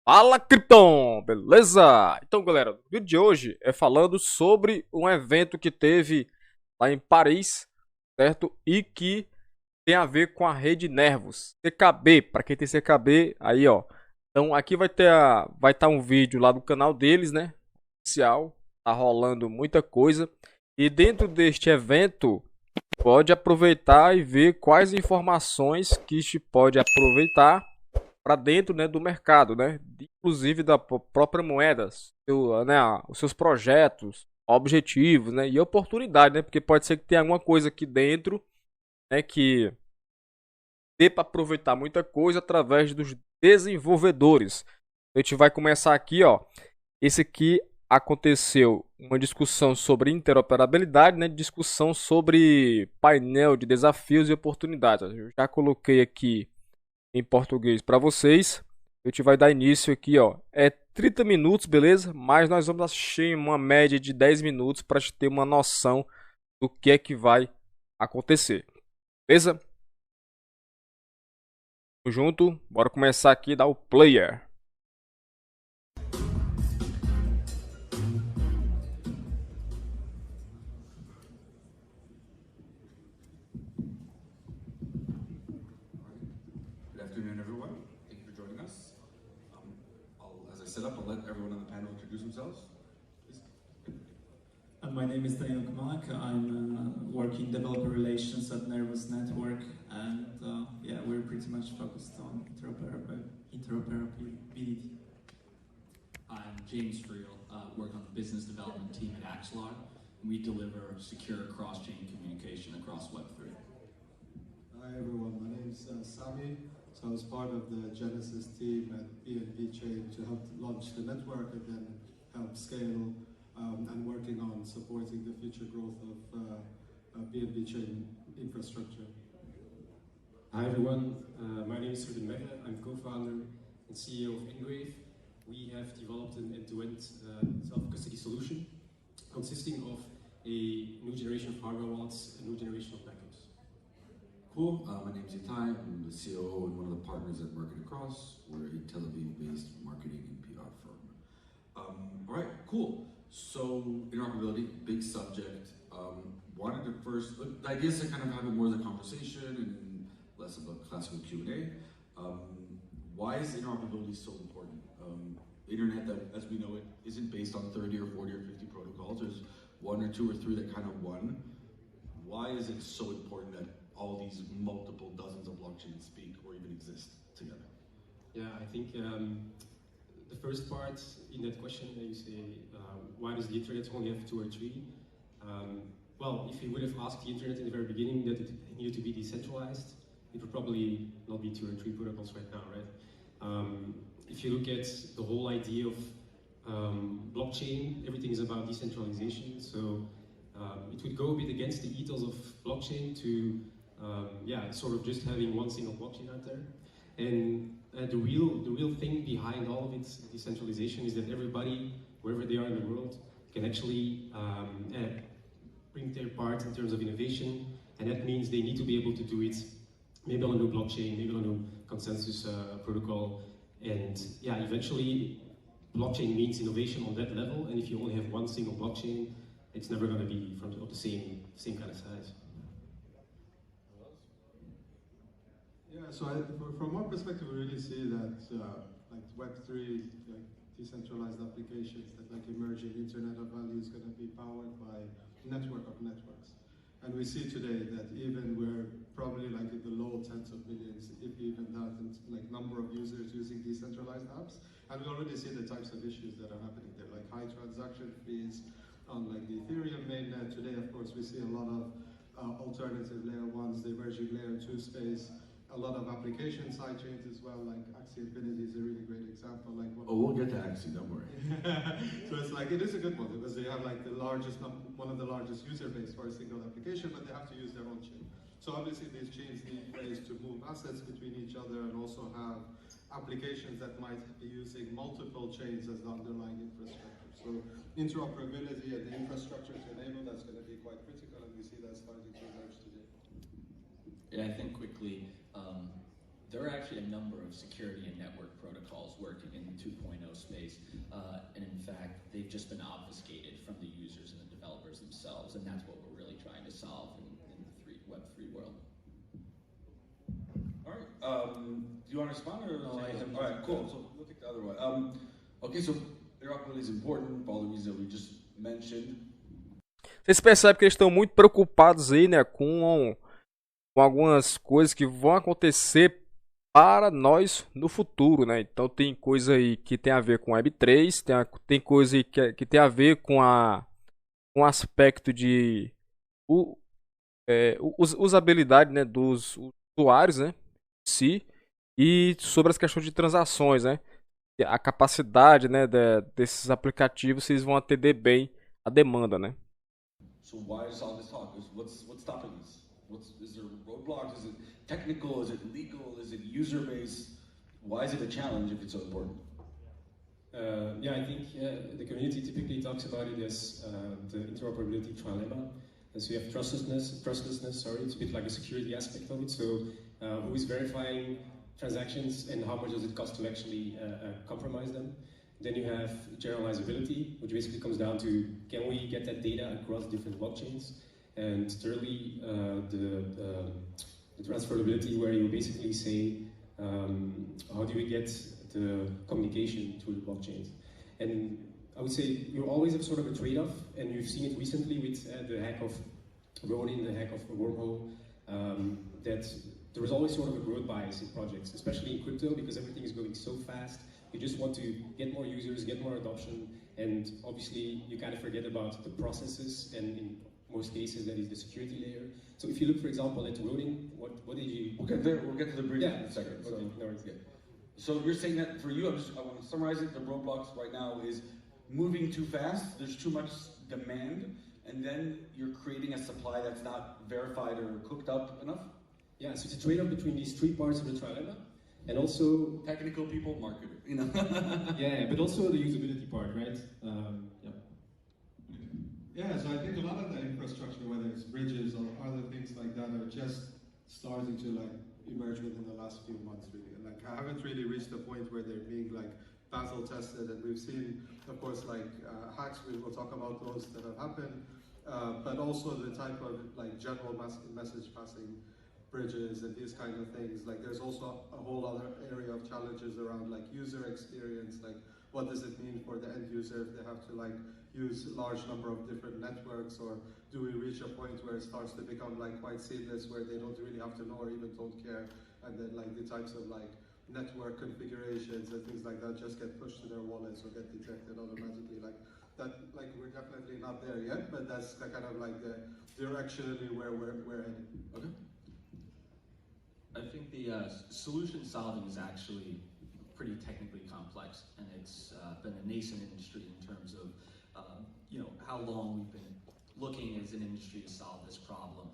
Fala Cripton, beleza? Então galera, o vídeo de hoje é falando sobre um evento que teve lá em Paris, certo? E que tem a ver com a rede Nervos, CKB, para quem tem CKB, aí ó. Então aqui vai estar um vídeo lá do canal deles, né? Oficial, tá rolando muita coisa. E dentro deste evento, pode aproveitar e ver quais informações que se pode aproveitar para dentro, né, do mercado, né, inclusive da própria moeda, né, os seus projetos, objetivos, né, e oportunidade, né, porque pode ser que tenha alguma coisa aqui dentro, né, que dê para aproveitar muita coisa através dos desenvolvedores. A gente vai começar aqui, ó. Esse aqui aconteceu uma discussão sobre interoperabilidade, né, discussão sobre painel de desafios e oportunidades. Eu já coloquei aqui em português para vocês. A gente vai dar início aqui, ó. É 30 minutos, beleza? Mas nós vamos assistir uma média de 10 minutos para ter uma noção do que é que vai acontecer. Beleza? Tamo junto. Bora começar aqui a dar o player. Good afternoon, everyone. Thank you for joining us. As I set up, I'll let everyone on the panel introduce themselves. Please. My name is Daniel Kamalak. I'm working developer relations at Nervos Network, and yeah, we're pretty much focused on interoperability. I'm James Friel, work on the business development team at Axelar, and we deliver secure cross-chain communication across Web3. Hi everyone, my name is Sami. So I was part of the Genesis team at BNB Chain to help launch the network and then help scale and working on supporting the future growth of BNB Chain infrastructure. Hi everyone, my name is Ruben Megge. I'm co-founder and CEO of Ingwave. We have developed an end-to-end self-custody solution consisting of a new generation of hardware wallets and new generation of backups. Cool. My name is Itai. I'm the COO and one of the partners at Market Across. We're a Tel Aviv-based marketing and PR firm. All right, cool. So interoperability, big subject. Wanted to first, the idea is to kind of have it more as a conversation and less of a classical Q&A. Why is interoperability so important? Internet, that as we know it, isn't based on 30 or 40 or 50 protocols. There's one or two or three that kind of won. Why is it so important that all these multiple dozens of blockchains speak or even exist together? Yeah, I think the first part in that question, you say, why does the internet only have two or three? Well, if you would have asked the internet in the very beginning that it needed to be decentralized, it would probably not be two or three protocols right now, right? If you look at the whole idea of blockchain, everything is about decentralization. So it would go a bit against the ethos of blockchain to sort of just having one single blockchain out there. And the real thing behind all of its decentralization is that everybody, wherever they are in the world, can actually bring their part in terms of innovation, and that means they need to be able to do it maybe on a new blockchain, maybe on a new consensus protocol, and yeah, eventually blockchain means innovation on that level, and if you only have one single blockchain, it's never going to be of the same kind of size. Yeah, so from our perspective, we really see that like Web3, like decentralized applications that like emerging Internet of Value is going to be powered by network of networks. And we see today that even we're probably like in the low tens of millions, if even that, like number of users using decentralized apps. And we already see the types of issues that are happening there, like high transaction fees on like the Ethereum mainnet. Today, of course, we see a lot of alternative layer ones, the emerging layer two space, a lot of application side chains as well, like Axie Infinity is a really great example. Like We'll get to Axie, don't worry. So it's like, it is a good one because they have like the largest, one of the largest user base for a single application, but they have to use their own chain. So obviously these chains need ways to move assets between each other and also have applications that might be using multiple chains as the underlying infrastructure. So interoperability and the infrastructure to enable that's going to be quite critical, and we see that starting to emerge today. Yeah, I think quickly, there are actually a number of security and network protocols working in two and in fact, they've just been obfuscated from the users and the developers themselves, and that's what we're really trying to solve in the Web3 world. All right. Do you want to respond or? No, I have. All right, cool. So we'll take the other way. Okay, so interoperability is important for all the reasons that we just mentioned. Vocês percebem que eles estão muito preocupados aí, né, com algumas coisas que vão acontecer para nós no futuro, né? Então tem coisa aí que tem a ver com Web3, tem coisa aí que tem a ver com o aspecto de usabilidade, né, dos usuários, né, em si, e sobre as questões de transações, né? A capacidade, né, desses aplicativos, se eles vão atender bem a demanda, né? So why is all this talk? What's stopping this? Is there roadblocks? Is it technical? Is it legal? Is it user-based? Why is it a challenge if it's so important? Yeah, I think the community typically talks about it as the interoperability trilemma. And so you have trustlessness, sorry, it's a bit like a security aspect of it. So who is verifying transactions and how much does it cost to actually compromise them? Then you have generalizability, which basically comes down to, can we get that data across different blockchains? And thirdly, the transferability, where you basically say, how do we get the communication through the blockchains? And I would say you always have sort of a trade-off, and you've seen it recently with the hack of Ronin, the hack of Wormhole, that there is always sort of a growth bias in projects, especially in crypto, because everything is going so fast. You just want to get more users, get more adoption, and obviously you kind of forget about the processes, and in most cases that is the security layer. So if you look, for example, at Ronin, what did you... We'll get there. We'll get to the bridge in a second. Okay, no worries. Yeah. So you're saying that for you, I want to summarize it. The roadblocks right now is moving too fast. There's too much demand, and then you're creating a supply that's not verified or cooked up enough. Yeah, so it's a trade-off between these three parts of the trilemma, and also technical people, marketer, you know. Yeah, but also the usability part, right? Yeah. Yeah, so I think a lot of the infrastructure, whether it's bridges or other things like that, are just starting to like emerge within the last few months, really. And like I haven't really reached the point where they're being like battle tested, and we've seen, of course, like hacks. We will talk about those that have happened, but also the type of like general message passing bridges and these kind of things. Like there's also a whole other area of challenges around like user experience, like what does it mean for the end user if they have to like use a large number of different networks, or do we reach a point where it starts to become like quite seamless where they don't really have to know or even don't care, and then like the types of like network configurations and things like that just get pushed to their wallets or get detected automatically. Like that, like we're definitely not there yet, but that's the kind of like the directionally where we're heading. Okay. I think the solution solving is actually pretty technically complex, and it's been a nascent industry in terms of how long we've been looking as an industry to solve this problem.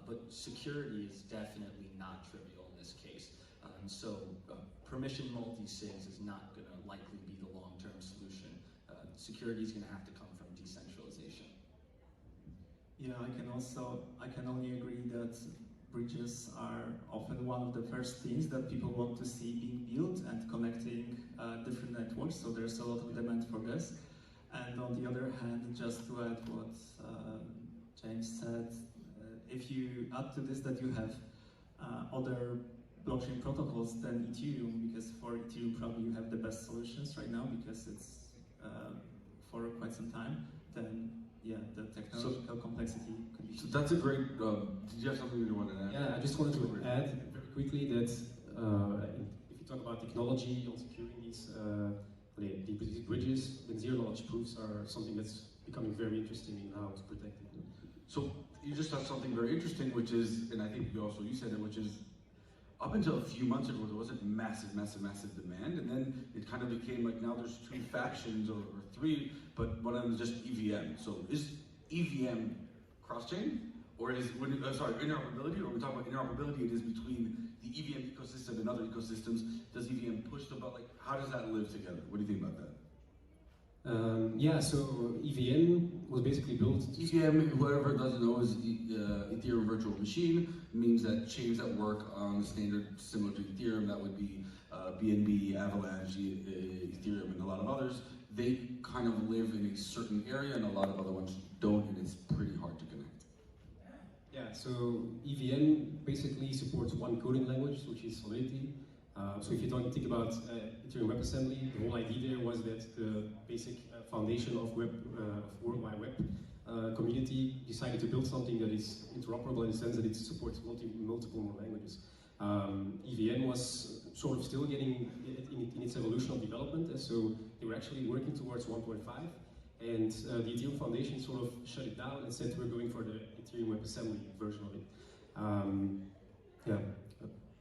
But security is definitely not trivial in this case. And so permission multi-sigs is not going to likely be the long-term solution. Security is going to have to come from decentralization. Yeah, I can only agree that bridges are often one of the first things that people want to see being built and connecting different networks, so there's a lot of demand for this. And on the other hand, just to add what James said, if you add to this that you have other blockchain protocols than Ethereum, because for Ethereum probably you have the best solutions right now because it's for quite some time, then yeah, the technological complexity could be... So that's a great, did you have something you wanted to add? Yeah, I just wanted to add very quickly that if you talk about technology on securing these bridges, then zero-knowledge proofs are something that's becoming very interesting in how to protect it. So you just said something very interesting, which is, and I think you said it, which is, up until a few months ago, there wasn't massive demand, and then it kind of became like now there's two factions or three, but one of them is just EVM. So is EVM cross-chain, or is interoperability? Or when we talk about interoperability, it is between the EVM ecosystem and other ecosystems. Does EVM push the button? Like, how does that live together? What do you think about that? Yeah, so EVM was basically built... EVM, whoever doesn't know, is Ethereum Virtual Machine. It means that chains that work on the standard similar to Ethereum, that would be BNB, Avalanche, Ethereum, and a lot of others, they kind of live in a certain area and a lot of other ones don't, and it's pretty hard to connect. Yeah, so EVM basically supports one coding language, which is Solidity. So if you don't think about Ethereum WebAssembly, the whole idea there was that the basic foundation of World Wide Web community decided to build something that is interoperable in the sense that it supports multiple more languages. EVM was sort of still getting in its evolution of development, and so they were actually working towards 1.5, and the Ethereum Foundation sort of shut it down and said we're going for the Ethereum WebAssembly version of it. Yeah.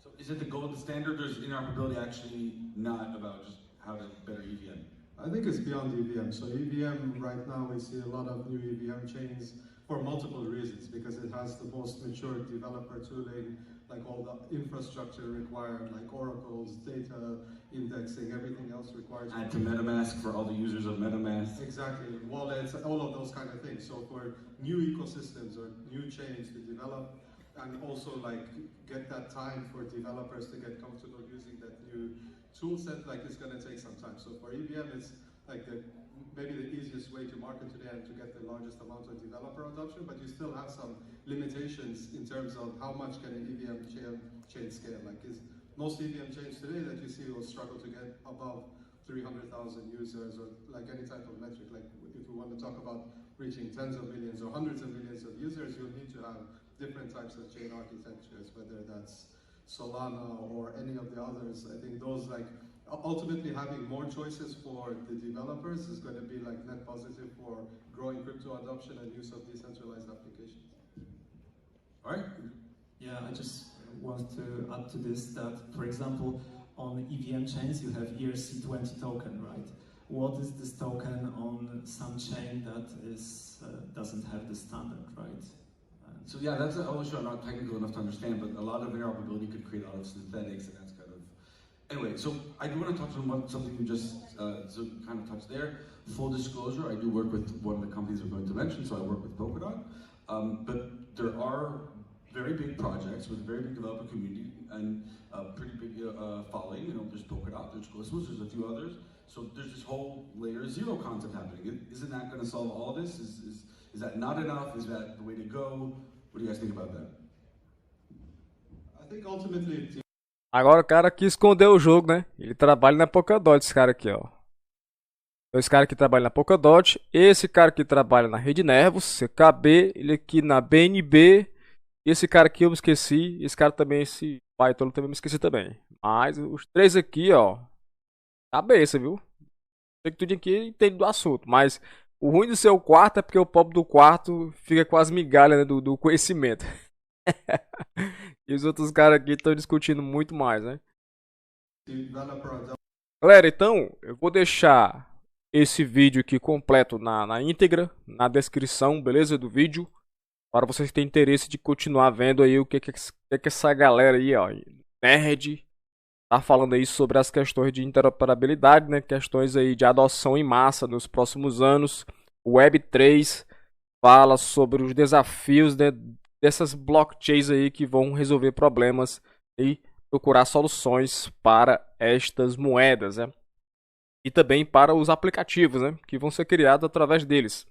So is it the gold standard, or is interoperability actually not about just how to better EVM? I think it's beyond EVM. So EVM, right now we see a lot of new EVM chains for multiple reasons, because it has the most mature developer tooling, like all the infrastructure required, like oracles, data indexing, everything else required. Add to MetaMask for all the users of MetaMask. Exactly, wallets, all of those kind of things. So for new ecosystems or new chains to develop, and also like get that time for developers to get comfortable using that new tool set, like it's going to take some time. So for EVM, it's like maybe the easiest way to market today and to get the largest amount of developer adoption, but you still have some limitations in terms of how much can an EVM chain scale. Like most EVM chains today that you see will struggle to get above 300,000 users, or like any type of metric. Like if we want to talk about reaching tens of millions or hundreds of millions of users, you'll need to have different types of chain architectures, whether that's Solana or any of the others. I think those, like, ultimately having more choices for the developers is going to be like net positive for growing crypto adoption and use of decentralized applications. All right. Yeah, I just want to add to this that, for example, on EVM chains you have ERC20 token, right? What is this token on some chain that doesn't have the standard, right? So yeah, that's an issue I'm not technical enough to understand, but a lot of interoperability could create a lot of synthetics, and that's kind of... Anyway, so I do want to touch on something you just kind of touched there. Full disclosure, I do work with one of the companies we're going to mention, so I work with Polkadot. But there are very big projects with a very big developer community and a pretty big following. You know, there's Polkadot, there's Cosmos, there's a few others. So there's this whole layer zero concept happening. Isn't that going to solve all this? Is that not enough? Is that the way to go? What do you guys think about that? I think ultimately... Agora o cara aqui escondeu o jogo, né? Ele trabalha na Polkadot, esse cara aqui, ó. Esse cara que trabalha na Polkadot, esse cara que trabalha na Rede Nervos, CKB, ele aqui na BNB, e esse cara aqui eu me esqueci, esse cara também, esse Python também me esqueci também. Mas os três aqui, ó, cabeça, viu? Sei que tudo aqui entende do assunto, mas o ruim do ser o quarto é porque o pobre do quarto fica com as migalhas, né, do conhecimento. E os outros caras aqui estão discutindo muito mais, né? Galera, então eu vou deixar esse vídeo aqui completo na íntegra, na descrição, beleza? Do vídeo, para vocês que têm interesse de continuar vendo aí o que essa galera aí, ó, nerd, tá falando aí sobre as questões de interoperabilidade, né? Questões aí de adoção em massa nos próximos anos. O Web3 fala sobre os desafios, né, dessas blockchains aí que vão resolver problemas e procurar soluções para estas moedas, né? E também para os aplicativos, né, que vão ser criados através deles.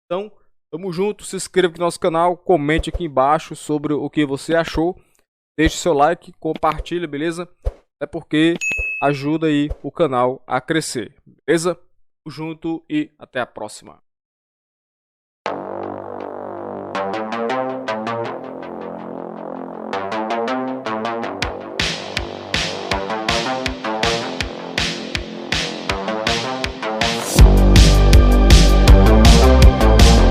Então, tamo junto, se inscreva aqui no nosso canal, comente aqui embaixo sobre o que você achou, deixe seu like, compartilha, beleza? É porque ajuda aí o canal a crescer, beleza? Tamo junto e até a próxima.